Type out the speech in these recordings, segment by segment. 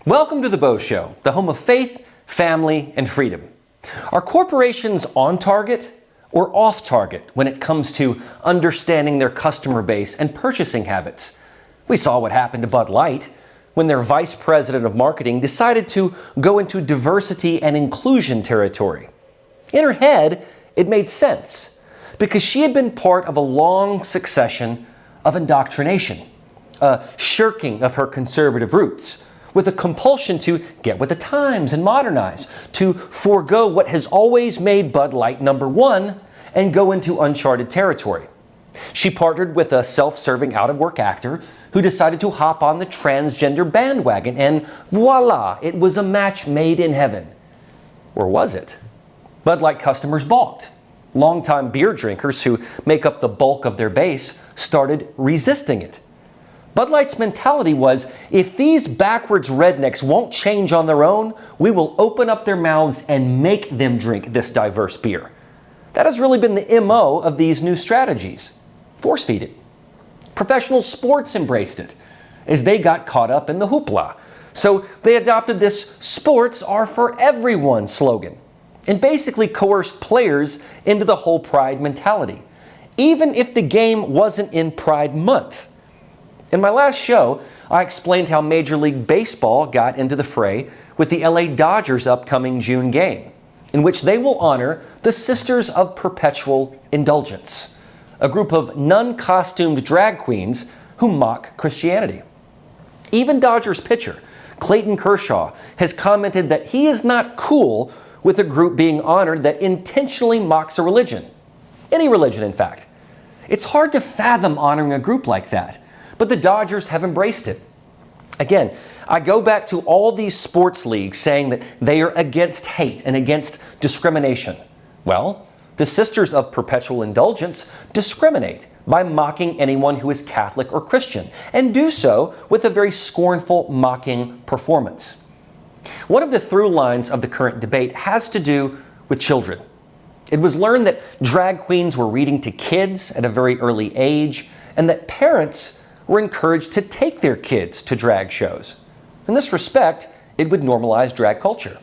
Welcome to the Beau Show, the home of faith, family, and freedom. Are corporations on target or off target when it comes to understanding their customer base and purchasing habits? We saw what happened to Bud Light when their vice president of marketing decided to go into diversity and inclusion territory. In her head, it made sense because she had been part of a long succession of indoctrination, a shirking of her conservative roots, with a compulsion to get with the times and modernize, to forego what has always made Bud Light number one and go into uncharted territory. She partnered with a self-serving out-of-work actor who decided to hop on the transgender bandwagon, and voila, it was a match made in heaven. Or was it? Bud Light customers balked. Longtime beer drinkers who make up the bulk of their base started resisting it. Bud Light's mentality was, if these backwards rednecks won't change on their own, we will open up their mouths and make them drink this diverse beer. That has really been the MO of these new strategies. Force feed it. Professional sports embraced it as they got caught up in the hoopla. So they adopted this "sports are for everyone" slogan and basically coerced players into the whole Pride mentality, even if the game wasn't in Pride Month. In my last show, I explained how Major League Baseball got into the fray with the LA Dodgers' upcoming June game, in which they will honor the Sisters of Perpetual Indulgence, a group of nun-costumed drag queens who mock Christianity. Even Dodgers pitcher Clayton Kershaw has commented that he is not cool with a group being honored that intentionally mocks a religion. Any religion, in fact. It's hard to fathom honoring a group like that, but the Dodgers have embraced it. Again, I go back to all these sports leagues saying that they are against hate and against discrimination. Well, the Sisters of Perpetual Indulgence discriminate by mocking anyone who is Catholic or Christian, and do so with a very scornful, mocking performance. One of the through lines of the current debate has to do with children. It was learned that drag queens were reading to kids at a very early age, and that parents were encouraged to take their kids to drag shows. In this respect, it would normalize drag culture.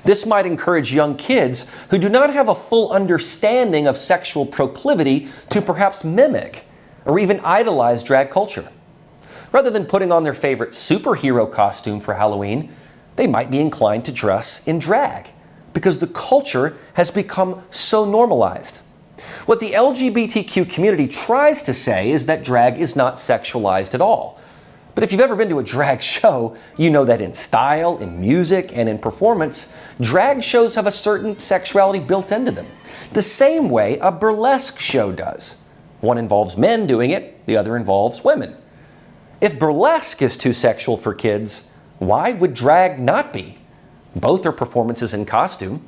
This might encourage young kids who do not have a full understanding of sexual proclivity to perhaps mimic or even idolize drag culture. Rather than putting on their favorite superhero costume for Halloween, they might be inclined to dress in drag because the culture has become so normalized. What the LGBTQ community tries to say is that drag is not sexualized at all. But if you've ever been to a drag show, you know that in style, in music, and in performance, drag shows have a certain sexuality built into them, the same way a burlesque show does. One involves men doing it, the other involves women. If burlesque is too sexual for kids, why would drag not be? Both are performances in costume.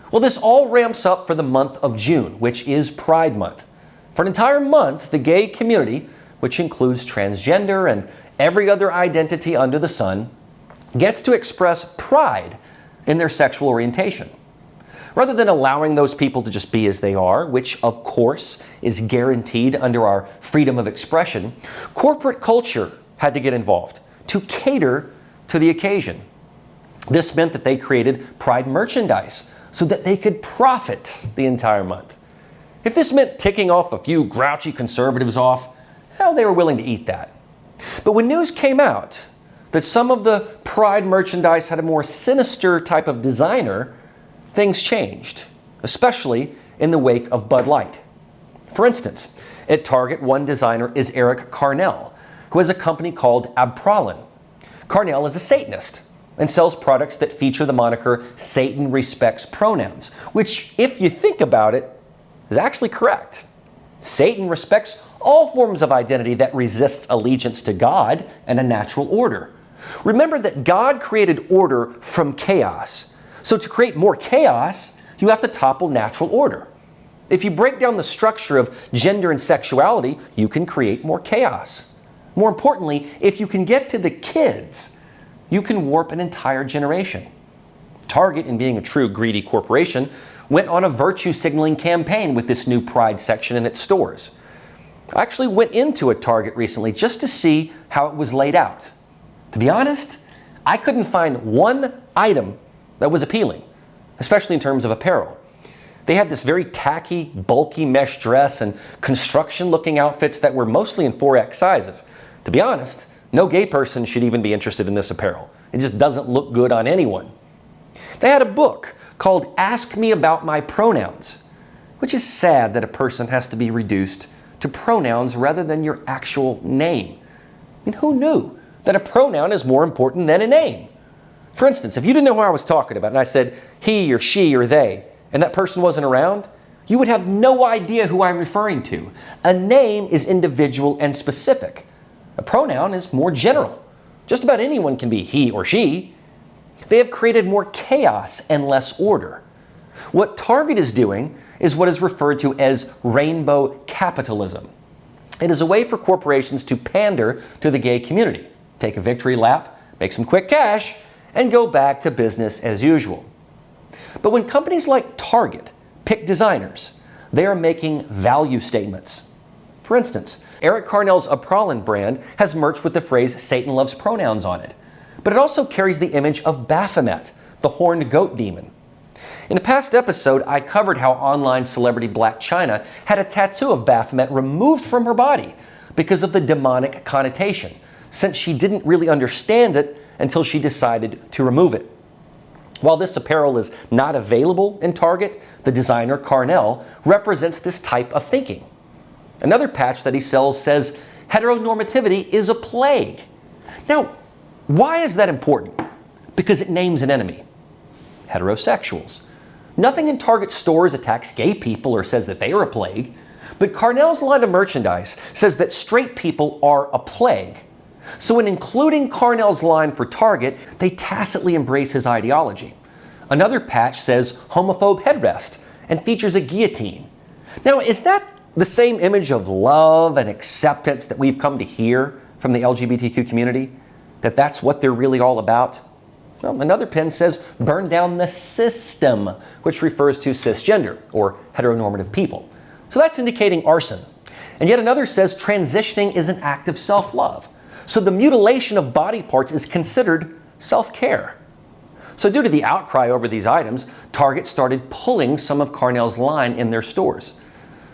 Well, this all ramps up for the month of June, which is Pride Month. For an entire month, the gay community, which includes transgender and every other identity under the sun, gets to express pride in their sexual orientation. Rather than allowing those people to just be as they are, which of course is guaranteed under our freedom of expression, corporate culture had to get involved to cater to the occasion. This meant that they created Pride merchandise so that they could profit the entire month. If this meant ticking off a few grouchy conservatives off, well, they were willing to eat that. But when news came out that some of the Pride merchandise had a more sinister type of designer, things changed, especially in the wake of Bud Light. For instance, at Target, one designer is Eric Carnell, who has a company called Abprallen. Carnell is a Satanist and sells products that feature the moniker "Satan respects pronouns," which, if you think about it, is actually correct. Satan respects all forms of identity that resists allegiance to God and a natural order. Remember that God created order from chaos. So to create more chaos, you have to topple natural order. If you break down the structure of gender and sexuality, you can create more chaos. More importantly, if you can get to the kids, you can warp an entire generation. Target, in being a true greedy corporation, went on a virtue signaling campaign with this new Pride section in its stores. I actually went into a Target recently just to see how it was laid out. To be honest, I couldn't find one item that was appealing, especially in terms of apparel. They had this very tacky, bulky mesh dress and construction-looking outfits that were mostly in 4X sizes. To be honest, no gay person should even be interested in this apparel. It just doesn't look good on anyone. They had a book called Ask Me About My Pronouns, which is sad that a person has to be reduced to pronouns rather than your actual name. I mean, who knew that a pronoun is more important than a name? For instance, if you didn't know who I was talking about and I said he or she or they, and that person wasn't around, you would have no idea who I'm referring to. A name is individual and specific. A pronoun is more general. Just about anyone can be he or she. They have created more chaos and less order. What Target is doing is what is referred to as rainbow capitalism. It is a way for corporations to pander to the gay community, take a victory lap, make some quick cash, and go back to business as usual. But when companies like Target pick designers, they are making value statements. For instance, Eric Carnell's Apralin brand has merch with the phrase "Satan loves pronouns" on it, but it also carries the image of Baphomet, the horned goat demon. In a past episode, I covered how online celebrity Blac Chyna had a tattoo of Baphomet removed from her body because of the demonic connotation, since she didn't really understand it until she decided to remove it. While this apparel is not available in Target, the designer Carnell represents this type of thinking. Another patch that he sells says, "Heteronormativity is a plague." Now, why is that important? Because it names an enemy. Heterosexuals. Nothing in Target stores attacks gay people or says that they are a plague, but Carnell's line of merchandise says that straight people are a plague. So in including Carnell's line for Target, they tacitly embrace his ideology. Another patch says homophobe headrest and features a guillotine. Now, is that the same image of love and acceptance that we've come to hear from the LGBTQ community? That that's what they're really all about? Well, another pin says burn down the system, which refers to cisgender or heteronormative people. So that's indicating arson. And yet another says transitioning is an act of self-love. So the mutilation of body parts is considered self-care. So due to the outcry over these items, Target started pulling some of Carnell's line in their stores.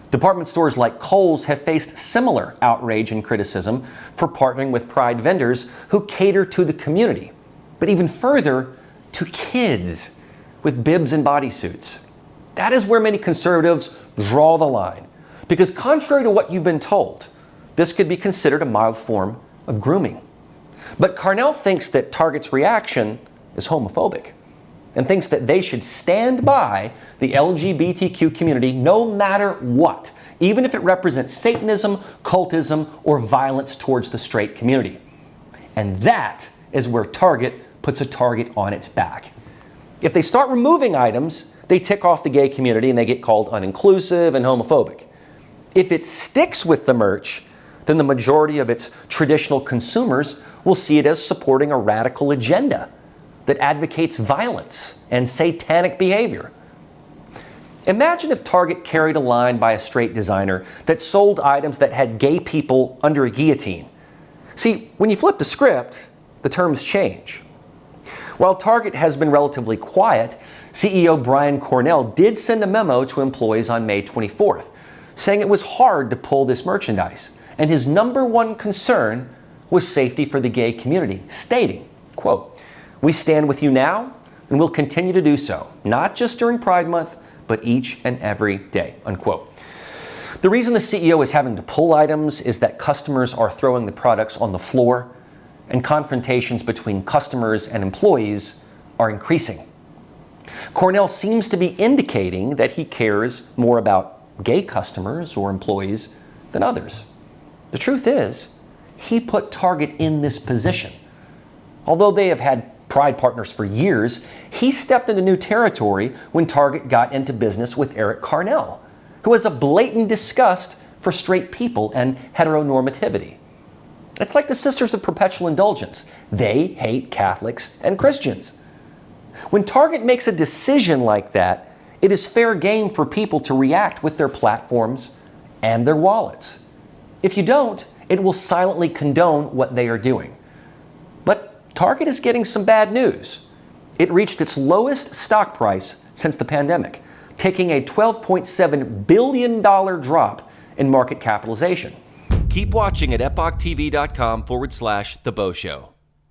Department stores like Kohl's have faced similar outrage and criticism for partnering with pride vendors who cater to the community, but even further, to kids with bibs and bodysuits. That is where many conservatives draw the line, because contrary to what you've been told, this could be considered a mild form of grooming. But Carnell thinks that Target's reaction is homophobic and thinks that they should stand by the LGBTQ community no matter what, even if it represents Satanism, cultism, or violence towards the straight community. And that is where Target puts a target on its back. If they start removing items, they tick off the gay community and they get called uninclusive and homophobic. If it sticks with the merch, then the majority of its traditional consumers will see it as supporting a radical agenda that advocates violence and satanic behavior. Imagine if Target carried a line by a straight designer that sold items that had gay people under a guillotine. See, when you flip the script, the terms change. While Target has been relatively quiet, CEO Brian Cornell did send a memo to employees on May 24th, saying it was hard to pull this merchandise, and his number one concern was safety for the gay community, stating, quote, "We stand with you now and will continue to do so, not just during Pride Month, but each and every day," unquote. The reason the CEO is having to pull items is that customers are throwing the products on the floor and confrontations between customers and employees are increasing. Cornell seems to be indicating that he cares more about gay customers or employees than others. The truth is, he put Target in this position. Although they have had Pride partners for years, he stepped into new territory when Target got into business with Eric Carnell, who has a blatant disgust for straight people and heteronormativity. It's like the Sisters of Perpetual Indulgence. They hate Catholics and Christians. When Target makes a decision like that, it is fair game for people to react with their platforms and their wallets. If you don't, it will silently condone what they are doing. But Target is getting some bad news. It reached its lowest stock price since the pandemic, taking a $12.7 billion drop in market capitalization. Keep watching at epochtv.com/The Beau Show.